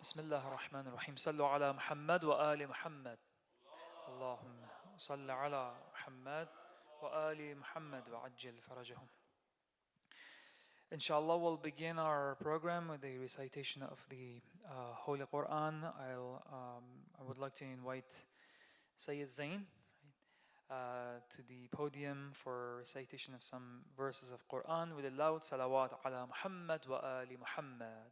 بسم الله الرحمن الرحيم صلوا على محمد وآل محمد اللهم صل على محمد وآل محمد وعجل فرجهم. Inshallah, we'll begin our program with the recitation of the Holy Quran. I would like to invite Syed Zain to the podium for recitation of some verses of Quran with a loud salawat ala Muhammad wa ali Muhammad.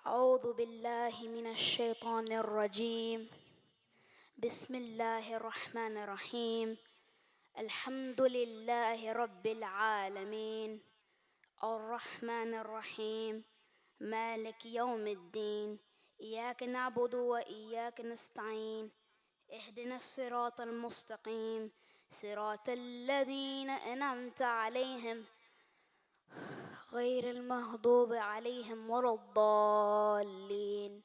أعوذ بالله من الشيطان الرجيم. بسم الله الرحمن الرحيم. الحمد لله رب العالمين الرحمن الرحيم مالك يوم الدين إياك نعبد وإياك نستعين اهدنا الصراط المستقيم صراط الذين أنعمت عليهم غير المغضوب عليهم ولا الضالين.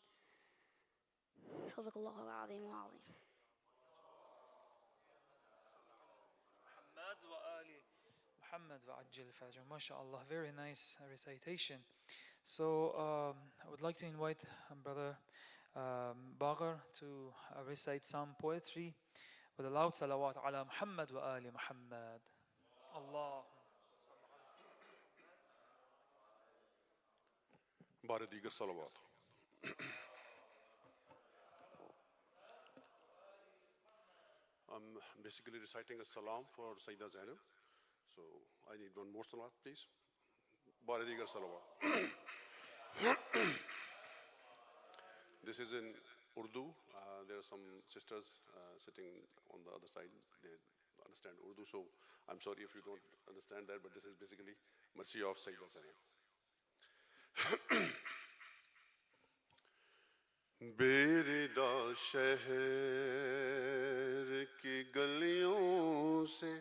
صدق الله العظيم وعظيم. Muhammad wa Ajil Fajr. MashaAllah, very nice recitation. So I would like to invite Brother Bagher to recite some poetry with a loud salawat ala Muhammad wa ali Muhammad. Allah. بار دیگر صلوات. I'm basically reciting a salam for Sayyidah Zainab. So I need one more salawat, please. بار دیگر صلوات. This is in Urdu. There are some sisters sitting on the other side. They understand Urdu. So I'm sorry if you don't understand that, but this is basically mercy of Sayyidah Zainab. بیردہ شہر کی گلیوں سے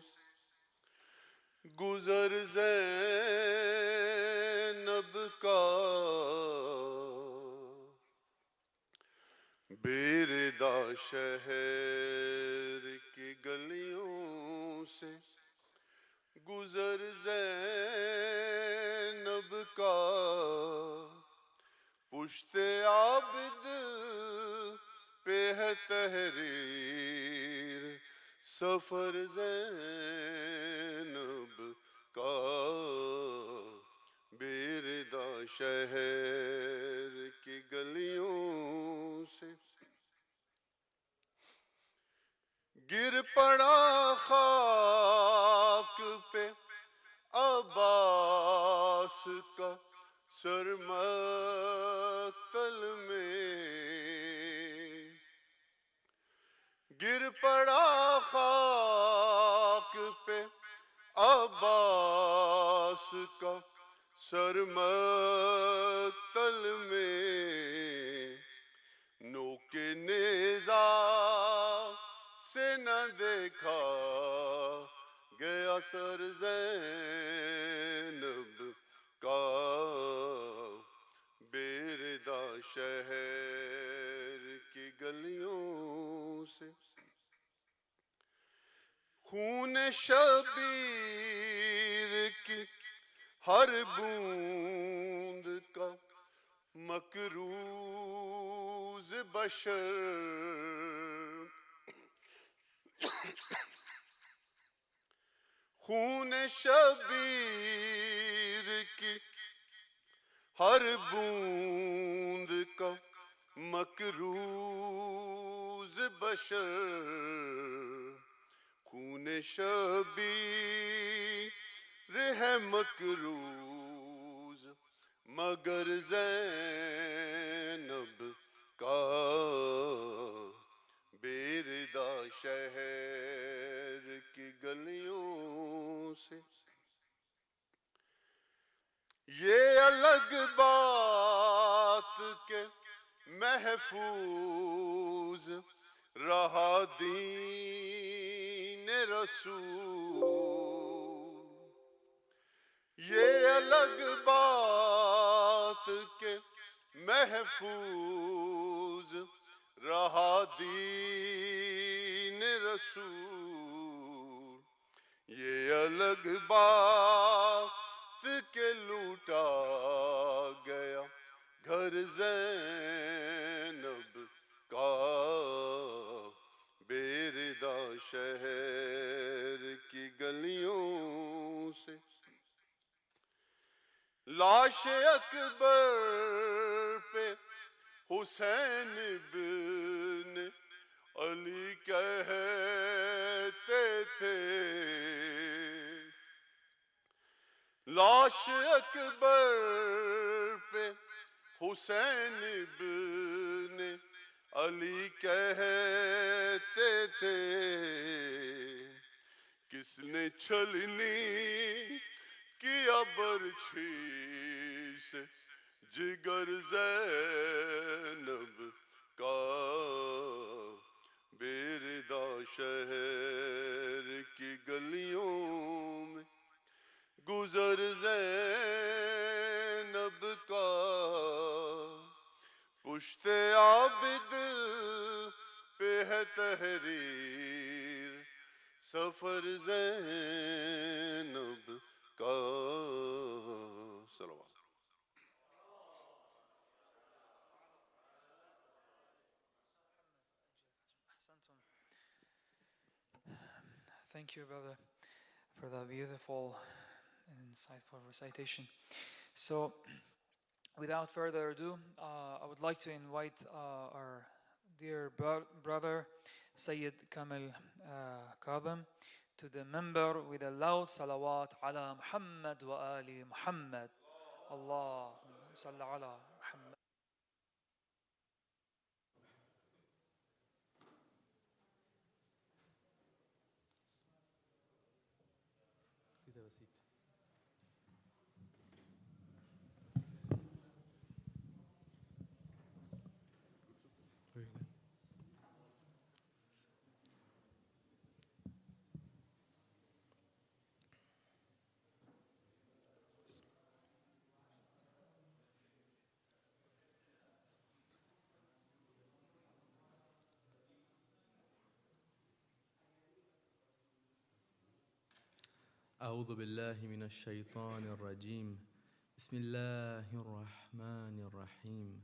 گزر زینب کا بیردہ شہر کی گلیوں سے گزر زینب کا پشت عابد پہ ہے تحریر سفر زینب کا بیردہ شہر کی گلیوں سے گر پڑا خاک پہ عباس کا سر مقتل میں گر پڑا خاک پہ عباس کا سر مقتل میں نوک نیزہ سے نہ دیکھا گیا سر زینب کا بیردہ شہر کی گلیوں سے خون شبیر کی ہر بوند کا مکروز بشر خون شبیر کی ہر بوند کا مکروز بشر خون شبیر ہے مکروز مگر زینب کا بیردہ شہر کی گلیوں سے یہ الگ بات کہ محفوظ رہا دین رسول یہ الگ بات کہ محفوظ رہا دین رسول जज्बात के लूटा गया घर ज़ैनब का बेरिदा शहर की गलियों से लाश अकबर पे हुसैन बिन अली कहते थे लाश अकबर पे हुसैन बिन अली कहते थे किसने छलनी किया बरछी से जिगर ज़ैनब का बेरिदा शहर की गलियों में गुजर ज़ैनब का पुश्ते आबिद पे है तहरीर सफर ज़ैनब का सलवात Thank you, brother, for that beautiful and insightful recitation. So, without further ado, I would like to invite our dear brother, Syed Kamil Kazmi, to the member with a loud salawat ala Muhammad wa ali Muhammad. Allahumma salli ala Muhammad. Please have a seat. Very good. أعوذ بالله من الشيطان الرجيم بسم الله الرحمن الرحيم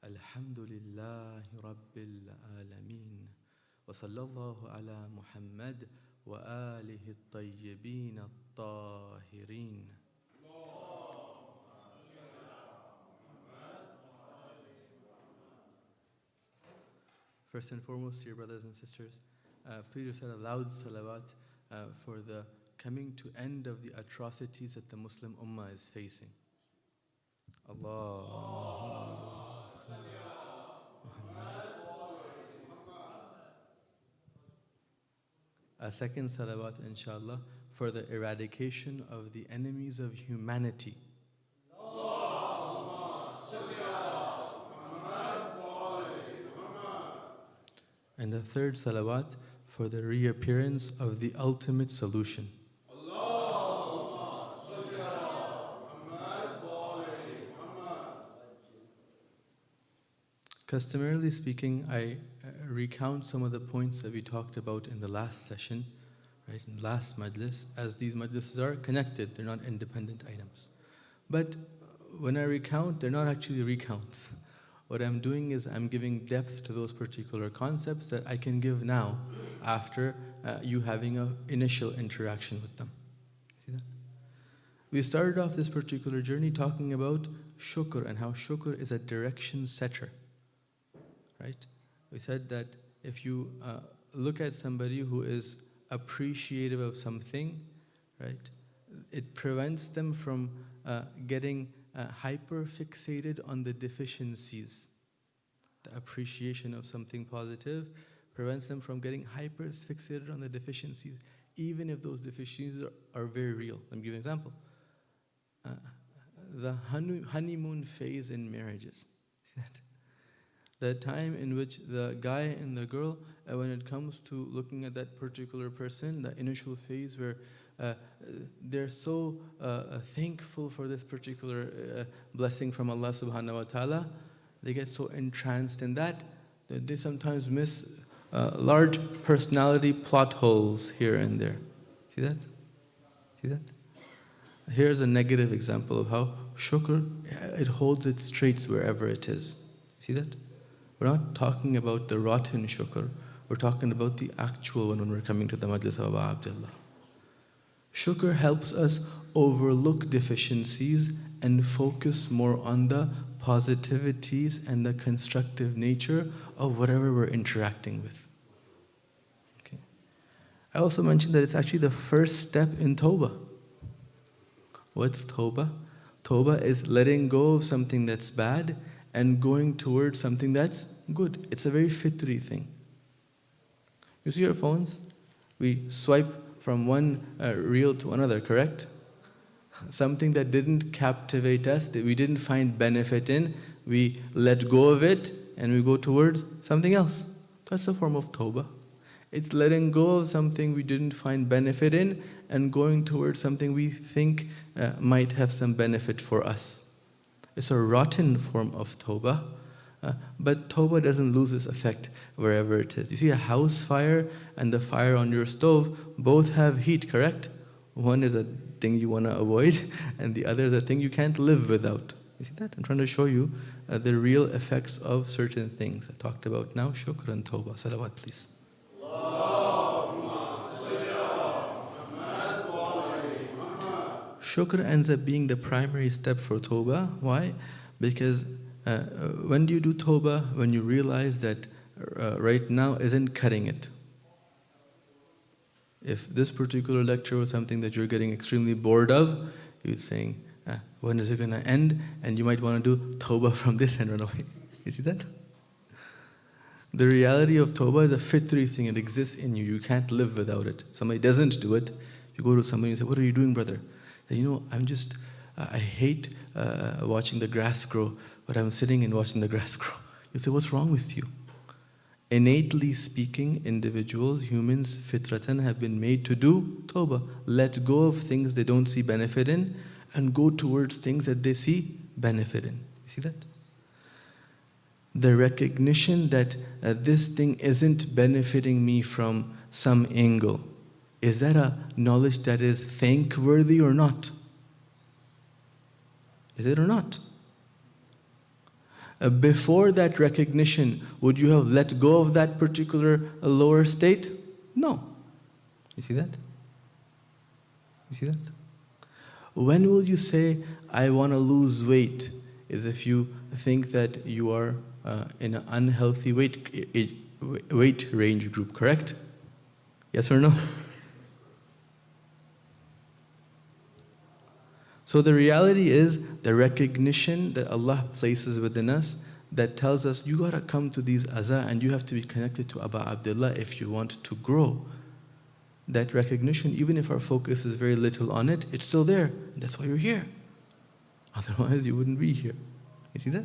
الحمد لله رب العالمين وصلى الله على محمد وآله الطيبين الطاهرين. First and foremost, dear brothers and sisters, please recite a loud salawat for the coming to end of the atrocities that the Muslim Ummah is facing. Allah. A second salawat, inshallah, for the eradication of the enemies of humanity. And a third salawat for the reappearance of the ultimate solution. Customarily speaking, I recount some of the points that we talked about in the last session, right, in the last majlis, as these majlises are connected, they're not independent items. But when I recount, they're not actually recounts. What I'm doing is I'm giving depth to those particular concepts that I can give now after you having an initial interaction with them. See that? We started off this particular journey talking about shukr and how shukr is a direction setter. Right? We said that if you look at somebody who is appreciative of something, right, it prevents them from getting hyper-fixated on the deficiencies. The appreciation of something positive prevents them from getting hyper-fixated on the deficiencies, even if those deficiencies are very real. Let me give you an example. The honeymoon phase in marriages. See that? The time in which the guy and the girl, when it comes to looking at that particular person, the initial phase where they're so thankful for this particular blessing from Allah subhanahu wa ta'ala, they get so entranced in that they sometimes miss large personality plot holes here and there. See that? See that? Here's a negative example of how shukr, it holds its traits wherever it is. See that? We're not talking about the rotten shukr. We're talking about the actual one when we're coming to the majlis of Aba Abdullah. Shukr helps us overlook deficiencies and focus more on the positivities and the constructive nature of whatever we're interacting with. Okay. I also mentioned that it's actually the first step in Tawbah. What's Tawbah? Tawbah is letting go of something that's bad and going towards something that's good. It's a very fitri thing. You see your phones? We swipe from one reel to another, correct? Something that didn't captivate us, that we didn't find benefit in, we let go of it and we go towards something else. That's a form of tawbah. It's letting go of something we didn't find benefit in and going towards something we think might have some benefit for us. It's a rotten form of tawbah, but tawbah doesn't lose its effect wherever it is. You see, a house fire and the fire on your stove both have heat, correct? One is a thing you want to avoid, and the other is a thing you can't live without. You see that? I'm trying to show you the real effects of certain things. I talked about now shukr and tawbah. Salawat, please. Shukr ends up being the primary step for tawbah. Why? Because when do you do tawbah? When you realize that right now isn't cutting it. If this particular lecture was something that you're getting extremely bored of, you're saying, when is it going to end? And you might want to do tawbah from this and run away. You see that? The reality of tawbah is a fitri thing. It exists in you. You can't live without it. Somebody doesn't do it. You go to somebody and say, what are you doing, brother? Say, I hate watching the grass grow, but I'm sitting and watching the grass grow. You say, what's wrong with you? Innately speaking, individuals, humans, fitratan, have been made to do tawbah. Let go of things they don't see benefit in and go towards things that they see benefit in. You see that? The recognition that this thing isn't benefiting me from some angle. Is that a knowledge that is thankworthy or not? Is it or not? Before that recognition, would you have let go of that particular lower state? No. You see that? You see that? When will you say, I want to lose weight? Is if you think that you are in an unhealthy weight range group, correct? Yes or no? So the reality is the recognition that Allah places within us that tells us you got to come to these aza and you have to be connected to Aba Abdullah if you want to grow. That recognition, even if our focus is very little on it, it's still there. That's why you're here. Otherwise you wouldn't be here. You see that?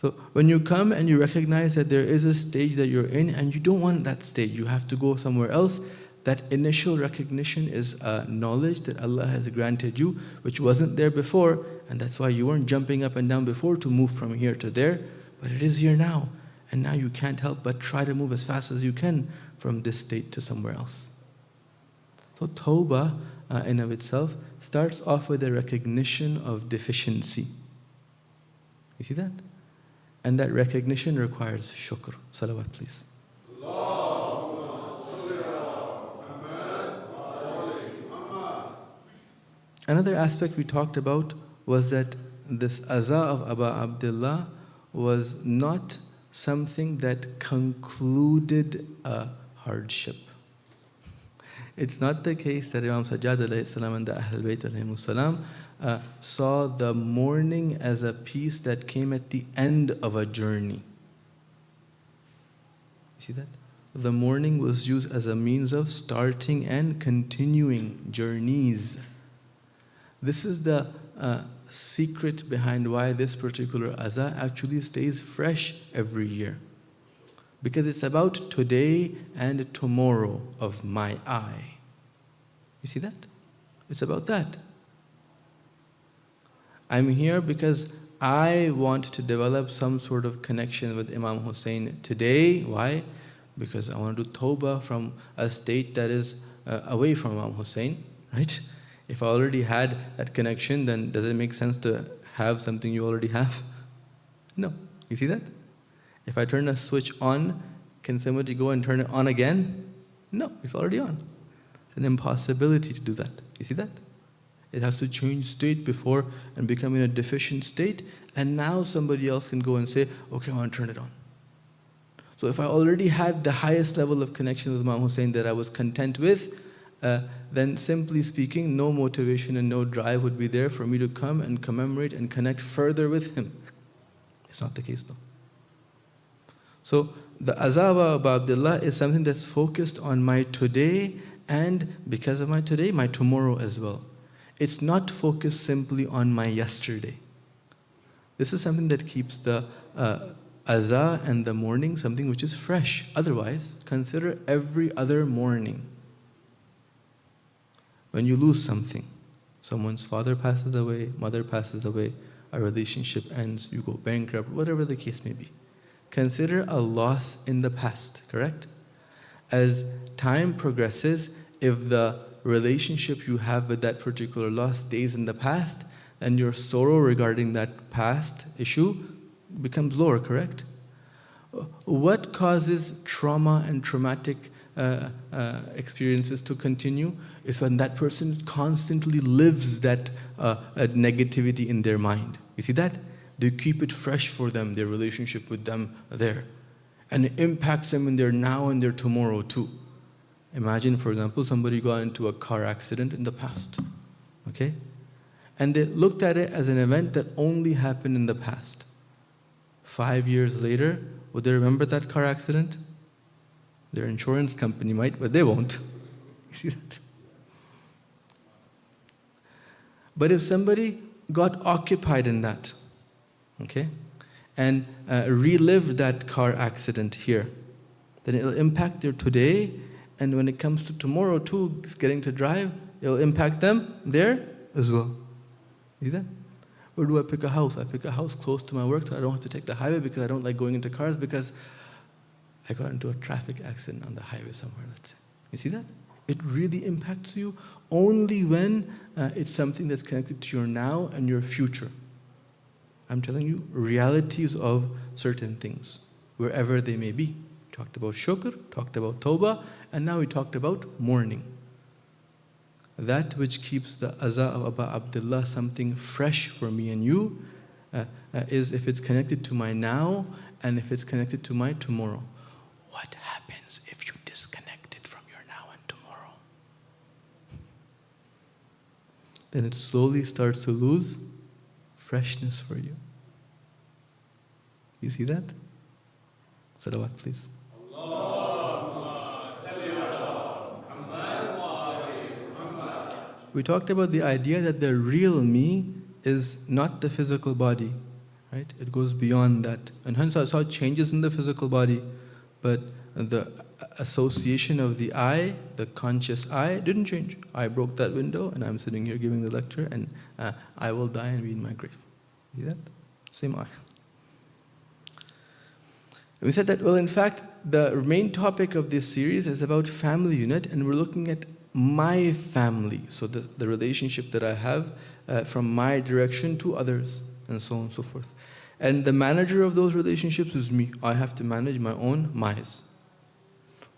So when you come and you recognize that there is a stage that you're in and you don't want that stage, you have to go somewhere else. That initial recognition is a knowledge that Allah has granted you, which wasn't there before, and that's why you weren't jumping up and down before to move from here to there, but it is here now. And now you can't help but try to move as fast as you can from this state to somewhere else. So tawbah in of itself starts off with a recognition of deficiency. You see that? And that recognition requires shukr. Salawat, please. Another aspect we talked about was that this aza of Aba Abdullah was not something that concluded a hardship. It's not the case that Imam Sajjad alayhi salam and the Ahl Bayt alayhi salam saw the mourning as a piece that came at the end of a journey. You see that? The mourning was used as a means of starting and continuing journeys. This is the secret behind why this particular aza actually stays fresh every year. Because it's about today and tomorrow of my eye. You see that? It's about that. I'm here because I want to develop some sort of connection with Imam Hussein today. Why? Because I want to do tawbah from a state that is away from Imam Hussein. right? If I already had that connection, then does it make sense to have something you already have? No. You see that? If I turn a switch on, can somebody go and turn it on again? No, it's already on. It's an impossibility to do that. You see that? It has to change state before and become in a deficient state, and now somebody else can go and say, okay, I want to turn it on. So if I already had the highest level of connection with Imam Hussein that I was content with, then simply speaking, no motivation and no drive would be there for me to come and commemorate and connect further with him. It's not the case though. So the azaba of Abdullah is something that's focused on my today, and because of my today, my tomorrow as well. It's not focused simply on my yesterday. This is something that keeps the azah and the morning something which is fresh. Otherwise, consider every other morning. When you lose something, someone's father passes away, mother passes away, a relationship ends, you go bankrupt, whatever the case may be. Consider a loss in the past, correct? As time progresses, if the relationship you have with that particular loss stays in the past, then your sorrow regarding that past issue becomes lower, correct? What causes trauma and traumatic experiences to continue is when that person constantly lives that negativity in their mind. You see that? They keep it fresh for them, their relationship with them there. And it impacts them in their now and their tomorrow too. Imagine, for example, somebody got into a car accident in the past, okay? And they looked at it as an event that only happened in the past. 5 years later, would they remember that car accident? Their insurance company might, but they won't. You see that? But if somebody got occupied in that, okay, and relived that car accident here, then it'll impact their today, and when it comes to tomorrow too, getting to drive, it'll impact them there as well. See that? Where do I pick a house? I pick a house close to my work so I don't have to take the highway because I don't like going into cars because I got into a traffic accident on the highway somewhere, let's say. You see that? It really impacts you only when it's something that's connected to your now and your future. I'm telling you realities of certain things, wherever they may be. We talked about shukr, talked about tawbah, and now we talked about mourning. That which keeps the azah of Aba Abdullah something fresh for me and you is if it's connected to my now and if it's connected to my tomorrow. What happens if you disconnect it from your now and tomorrow? Then it slowly starts to lose freshness for you. You see that? Salawat, please. We talked about the idea that the real me is not the physical body, right? It goes beyond that. And hence I saw changes in the physical body, but the association of the I, the conscious I, didn't change. I broke that window and I'm sitting here giving the lecture and I will die and be in my grave. See that? Same I. And we said that, well, in fact, the main topic of this series is about family unit, and we're looking at my family, so the relationship that I have from my direction to others, and so on and so forth. And the manager of those relationships is me. I have to manage my own mais.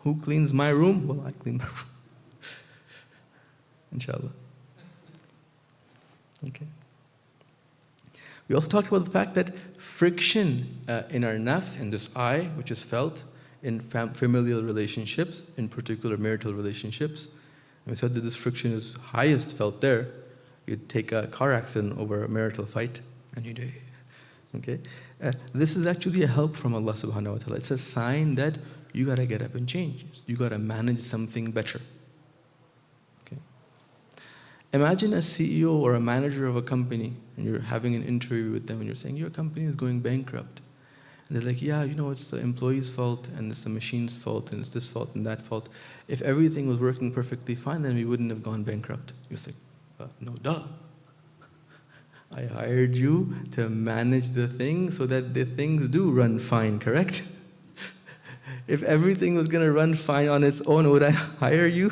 Who cleans my room? Well, I clean my room. Inshallah. Okay. We also talked about the fact that friction in our nafs, in this I, which is felt in familial relationships, in particular marital relationships. And we said that this friction is highest felt there. You'd take a car accident over a marital fight, and you do. Okay? This is actually a help from Allah subhanahu wa ta'ala. It's a sign that you gotta get up and change. You gotta manage something better. Okay? Imagine a CEO or a manager of a company, and you're having an interview with them, and you're saying, your company is going bankrupt. And they're like, yeah, you know, it's the employee's fault, and it's the machine's fault, and it's this fault and that fault. If everything was working perfectly fine, then we wouldn't have gone bankrupt. You're like, no, duh. I hired you to manage the thing so that the things do run fine, correct? If everything was going to run fine on its own, would I hire you?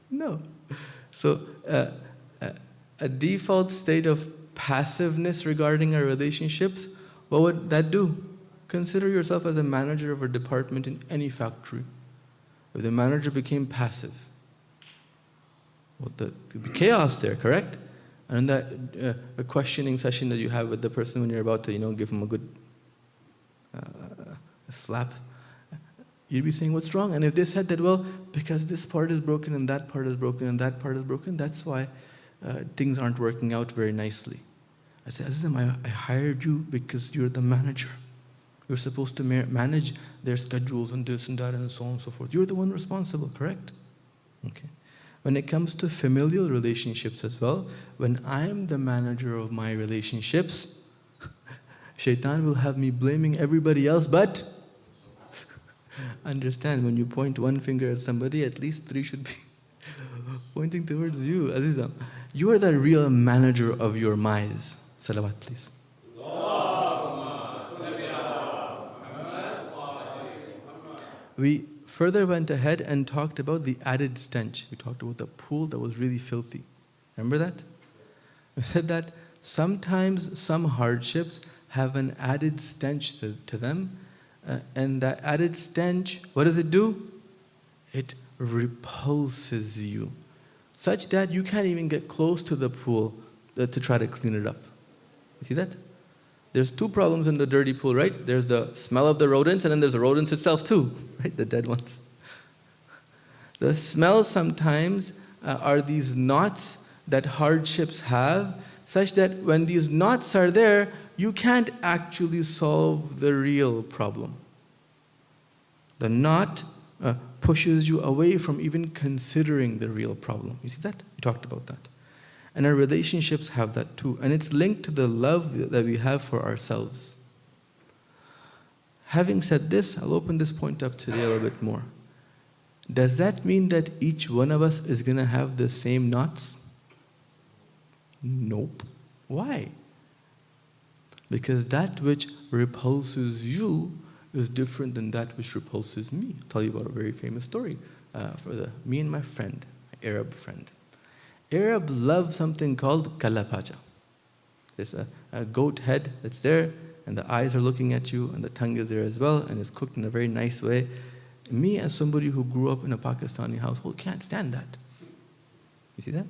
No. So, a default state of passiveness regarding our relationships, what would that do? Consider yourself as a manager of a department in any factory. If the manager became passive, well, there'd be chaos there, correct? And that a questioning session that you have with the person when you're about to, give them a good slap, you'd be saying, what's wrong? And if they said that, well, because this part is broken and that part is broken and that part is broken, that's why things aren't working out very nicely. I said, Azizam, I hired you because you're the manager. You're supposed to manage their schedules and this and that and so on and so forth. You're the one responsible, correct? Okay. When it comes to familial relationships as well, when I'm the manager of my relationships, Shaitan will have me blaming everybody else, but understand, when you point one finger at somebody, at least 3 should be pointing towards you, Azizam. You are the real manager of your minds. Salawat, please. We further went ahead and talked about the added stench. We talked about the pool that was really filthy. Remember that? We said that sometimes some hardships have an added stench to them, and that added stench, what does it do? It repulses you, such that you can't even get close to the pool to try to clean it up. You see that? There's 2 problems in the dirty pool, right? There's the smell of the rodents, and then there's the rodents itself too, right? The dead ones. The smell sometimes are these knots that hardships have, such that when these knots are there, you can't actually solve the real problem. The knot pushes you away from even considering the real problem. You see that? We talked about that. And our relationships have that too. And it's linked to the love that we have for ourselves. Having said this, I'll open this point up today a little bit more. Does that mean that each one of us is going to have the same knots? Nope. Why? Because that which repulses you is different than that which repulses me. I'll tell you about a very famous story for me and my friend, my Arab friend. Arabs love something called kalapaja. There's a goat head that's there, and the eyes are looking at you, and the tongue is there as well, and it's cooked in a very nice way. Me, as somebody who grew up in a Pakistani household, can't stand that. You see that?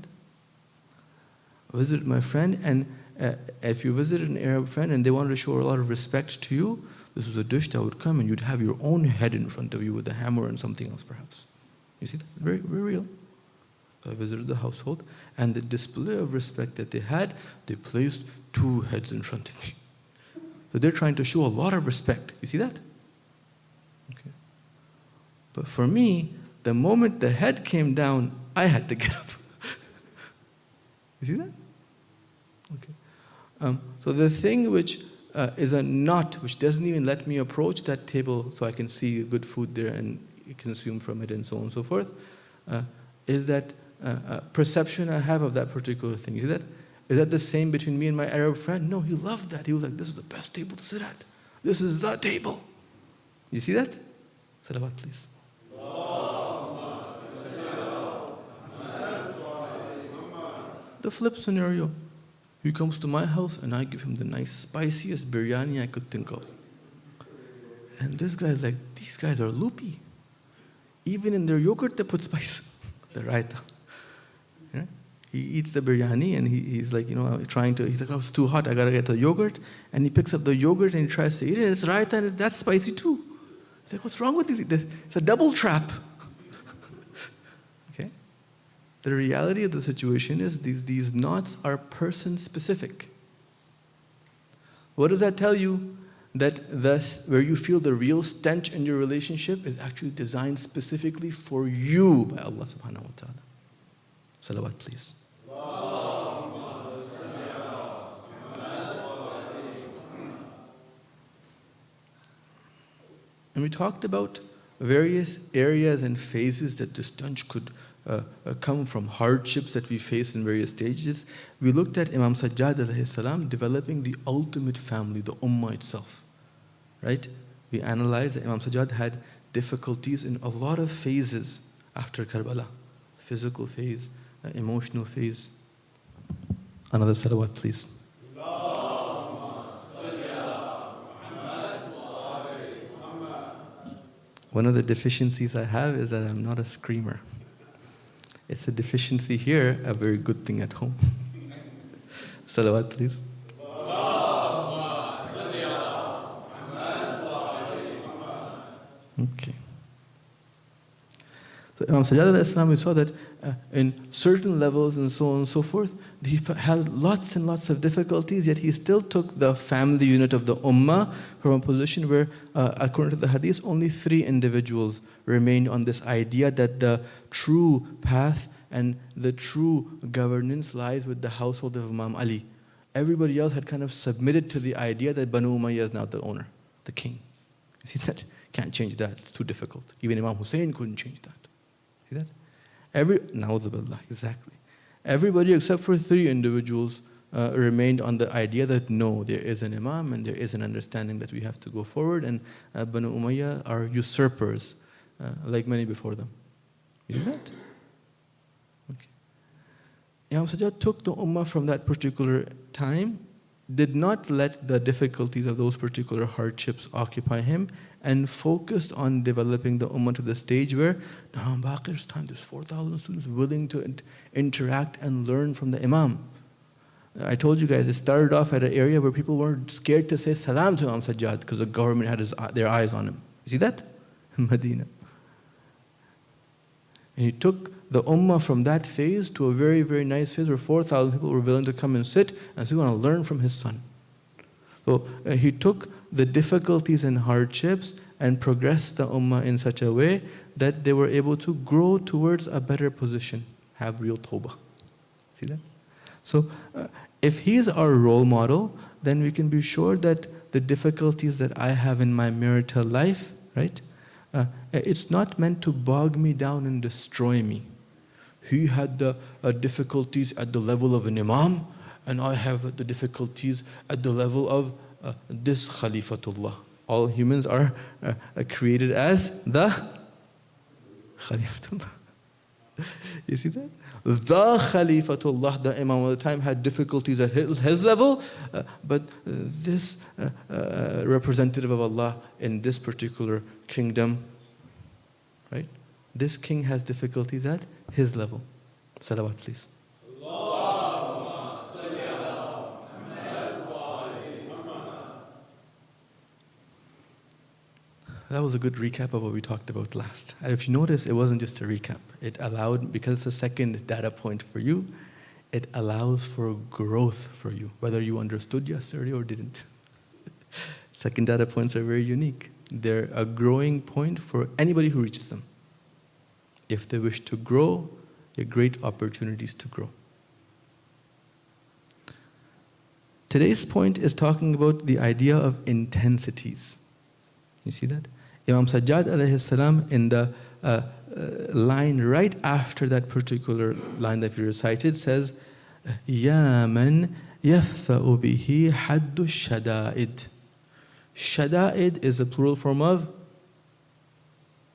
I visited my friend, and if you visited an Arab friend and they wanted to show a lot of respect to you, this was a dish that would come and you'd have your own head in front of you with a hammer and something else perhaps. You see that? Very, very real. So I visited the household, and the display of respect that they had, they placed 2 heads in front of me. So they're trying to show a lot of respect. You see that? Okay. But for me, the moment the head came down, I had to get up. You see that? Okay. So the thing which is a knot, which doesn't even let me approach that table so I can see good food there and consume from it and so on and so forth, is that perception I have of that particular thing. You see that? Is that the same between me and my Arab friend? No, he loved that. He was like, this is the best table to sit at. This is the table. You see that? Salawat, please. The flip scenario. He comes to my house and I give him the nice, spiciest biryani I could think of. And this guy's like, these guys are loopy. Even in their yogurt, they put spice. The raita. Yeah? He eats the biryani and he's like, he's like, oh, it's too hot, I gotta get the yogurt. And he picks up the yogurt and he tries to eat it, and it's raita and that's spicy too. He's like, what's wrong with this? It's a double trap. Okay? The reality of the situation is these knots are person specific. What does that tell you? That thus, where you feel the real stench in your relationship is actually designed specifically for you by Allah subhanahu wa ta'ala. Salawat, please. And we talked about various areas and phases that the stench could come from, hardships that we face in various stages. We looked at Imam Sajjad alayhi salam developing the ultimate family, the ummah itself. Right? We analyzed that Imam Sajjad had difficulties in a lot of phases after Karbala. Physical phase, emotional phase. Another salawat, please. One of the deficiencies I have is that I'm not a screamer. It's a deficiency here, a very good thing at home. Salawat, please. Okay. So Imam Sajjad al-Islam, we saw that in certain levels and so on and so forth, he had lots and lots of difficulties, yet he still took the family unit of the ummah from a position where, according to the hadith, only 3 individuals remained on this idea that the true path and the true governance lies with the household of Imam Ali. Everybody else had kind of submitted to the idea that Banu Umayyah is now the owner, the king. You see that? Can't change that, it's too difficult. Even Imam Hussein couldn't change that. See that? Na'udhu billah, exactly. Everybody except for 3 individuals remained on the idea that no, there is an Imam and there is an understanding that we have to go forward, and Banu Umayyah are usurpers, like many before them. You see that? Okay. Imam Sajjad took the Ummah from that particular time, did not let the difficulties of those particular hardships occupy him, and focused on developing the Ummah to the stage where now in Baqir's time there's 4,000 students willing to interact and learn from the Imam. I told you guys, it started off at an area where people weren't scared to say salam to Imam Sajjad because the government had their eyes on him. You see that? Medina. And he took the Ummah from that phase to a very, very nice phase where 4,000 people were willing to come and sit and say, we want to learn from his son. So he took the difficulties and hardships and progressed the Ummah in such a way that they were able to grow towards a better position, have real tawbah. See that? So if he's our role model, then we can be sure that the difficulties that I have in my marital life, right, it's not meant to bog me down and destroy me. He had the difficulties at the level of an Imam, and I have the difficulties at the level of this Khalifatullah. All humans are created as the Khalifatullah. You see that? The Khalifatullah, the Imam of the time, had difficulties at his level, but this representative of Allah in this particular kingdom, right? This king has difficulties at his level. Salawat, please. That was a good recap of what we talked about last. And if you notice, it wasn't just a recap. It allowed, because it's a second data point for you, it allows for growth for you, whether you understood yesterday or didn't. Second data points are very unique. They're a growing point for anybody who reaches them. If they wish to grow, they're great opportunities to grow. Today's point is talking about the idea of intensities. You see that? Imam Sajjad alayhi salam in the line right after that particular line that we recited says, Ya man yatha'u bihi haddu shada'id. Shada'id is a plural form of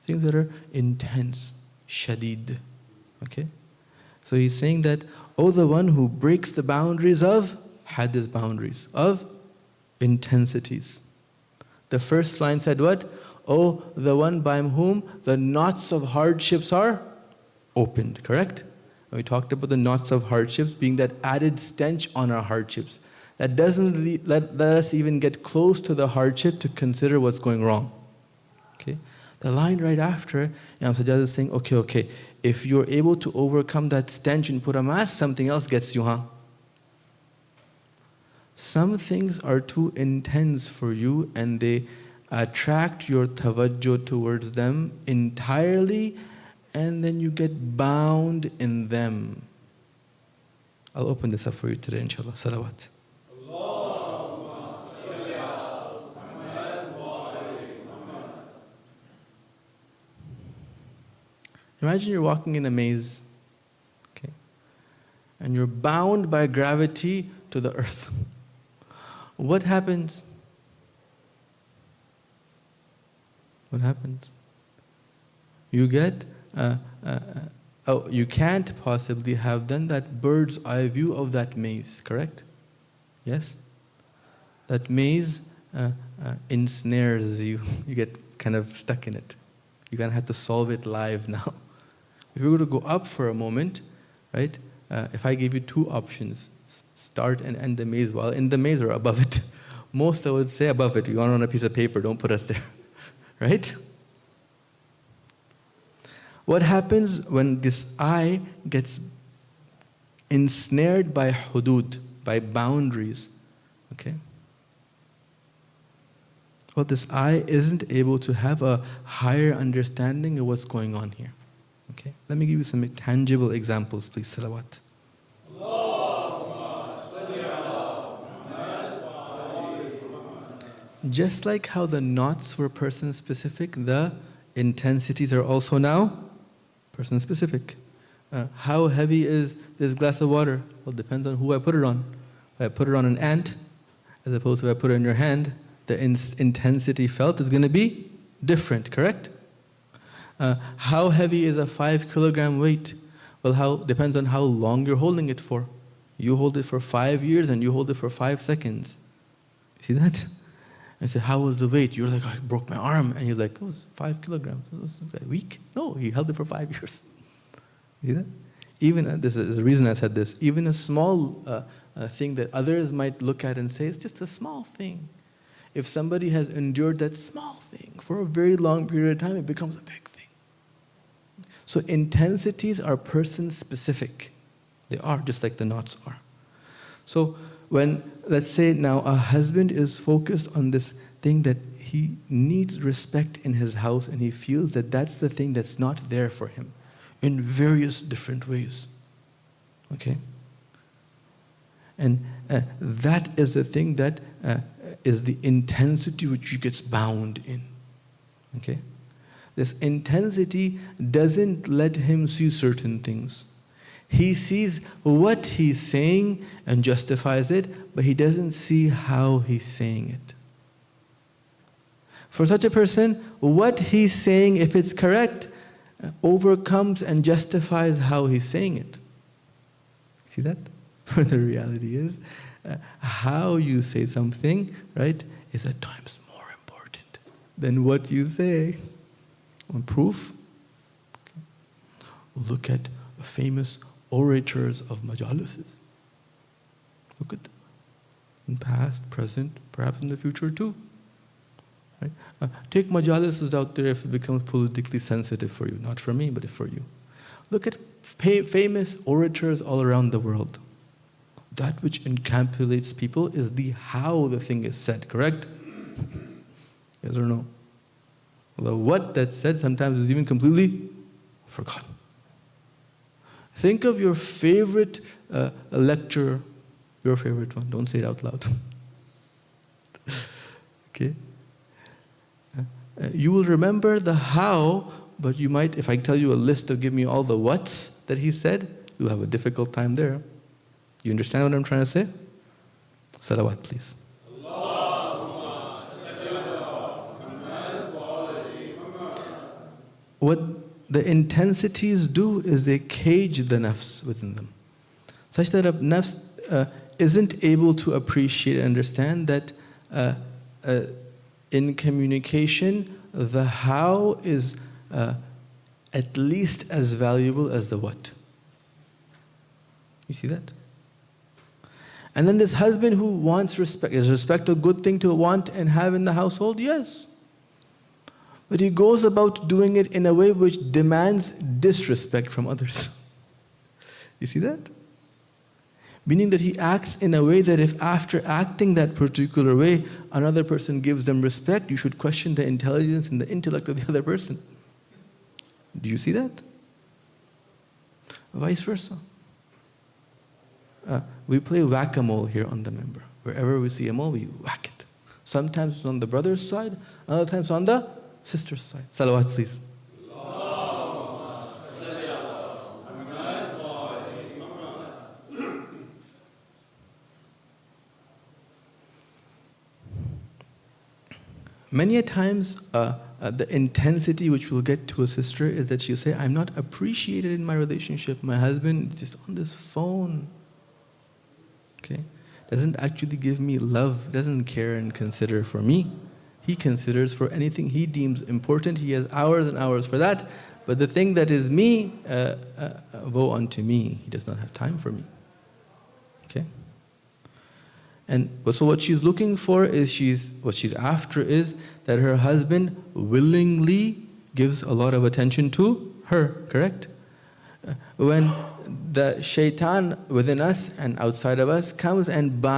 things that are intense, shadid. Okay? So he's saying that, oh, the one who breaks the boundaries of hadith boundaries, of intensities. The first line said what? Oh, the one by whom the knots of hardships are opened, correct? And we talked about the knots of hardships being that added stench on our hardships. That doesn't let us even get close to the hardship to consider what's going wrong. Okay? The line right after, Imam Sajjad is saying, okay, if you're able to overcome that stench and put a mask, something else gets you, huh? Some things are too intense for you and they attract your tawajjuh towards them entirely, and then you get bound in them. I'll open this up for you today, inshallah. Salawat. Imagine you're walking in a maze, okay, and you're bound by gravity to the earth. What happens? What happens? You get Oh, you can't possibly have done that bird's eye view of that maze, correct? Yes? That maze ensnares you. You get kind of stuck in it. You're going to have to solve it live now. If you were to go up for a moment, right? If I gave you two options, start and end the maze while in the maze or above it. Most I would say above it. You want it on a piece of paper, don't put us there. Right? What happens when this eye gets ensnared by hudud, by boundaries? Okay? Well, this eye isn't able to have a higher understanding of what's going on here. Okay? Let me give you some tangible examples, please. Salawat. Just like how the knots were person-specific, the intensities are also now person-specific. How heavy is this glass of water? Well, it depends on who I put it on. If I put it on an ant, as opposed to if I put it in your hand, the intensity felt is going to be different, correct? How heavy is a 5-kilogram weight? Well, depends on how long you're holding it for. You hold it for 5 years and you hold it for 5 seconds. You see that? I said, how was the weight? You're like, I broke my arm. And you're like, oh, it's 5 kilograms. Was this guy weak? No, he held it for 5 years. See that? Even, this is the reason I said this, even a small thing that others might look at and say, it's just a small thing. If somebody has endured that small thing for a very long period of time, it becomes a big thing. So intensities are person-specific. They are, just like the knots are. So when, let's say now a husband is focused on this thing that he needs respect in his house and he feels that that's the thing that's not there for him in various different ways. Okay? And that is the thing that is the intensity which he gets bound in. Okay? This intensity doesn't let him see certain things. He sees what he's saying and justifies it, but he doesn't see how he's saying it. For such a person, what he's saying, if it's correct, overcomes and justifies how he's saying it. See that? The reality is, how you say something, right, is at times more important than what you say. Want proof? Okay. Look at famous orators of majalises. Look at them. In past, present, perhaps in the future too. Right? Take majalises out there if it becomes politically sensitive for you. Not for me, but for you. Look at famous orators all around the world. That which encapsulates people is the how the thing is said, correct? Yes or no? Although what that's said sometimes is even completely forgotten. Think of your favorite lecture, your favorite one. Don't say it out loud. Okay? You will remember the how, but you might, if I tell you a list of give me all the whats that he said, you'll have a difficult time there. You understand what I'm trying to say? Salawat, please. What the intensities do is they cage the nafs within them, such that a nafs isn't able to appreciate and understand that in communication, the how is at least as valuable as the what. You see that? And then this husband who wants respect, is respect a good thing to want and have in the household? Yes. But he goes about doing it in a way which demands disrespect from others. You see that? Meaning that he acts in a way that if after acting that particular way, another person gives them respect, you should question the intelligence and the intellect of the other person. Do you see that? Vice versa. We play whack-a-mole here on the member. Wherever we see a mole, we whack it. Sometimes it's on the brother's side, other times on the sister's side. Salawat, please. Many a times, the intensity which will get to a sister is that she'll say, I'm not appreciated in my relationship. My husband is just on this phone. Okay? Doesn't actually give me love, doesn't care and consider for me. He considers for anything he deems important. He has hours and hours for that. But the thing that is me, woe unto me. He does not have time for me. Okay? And so what she's looking for is, what she's after is that her husband willingly gives a lot of attention to her, correct? When the shaitan within us and outside of us comes and binds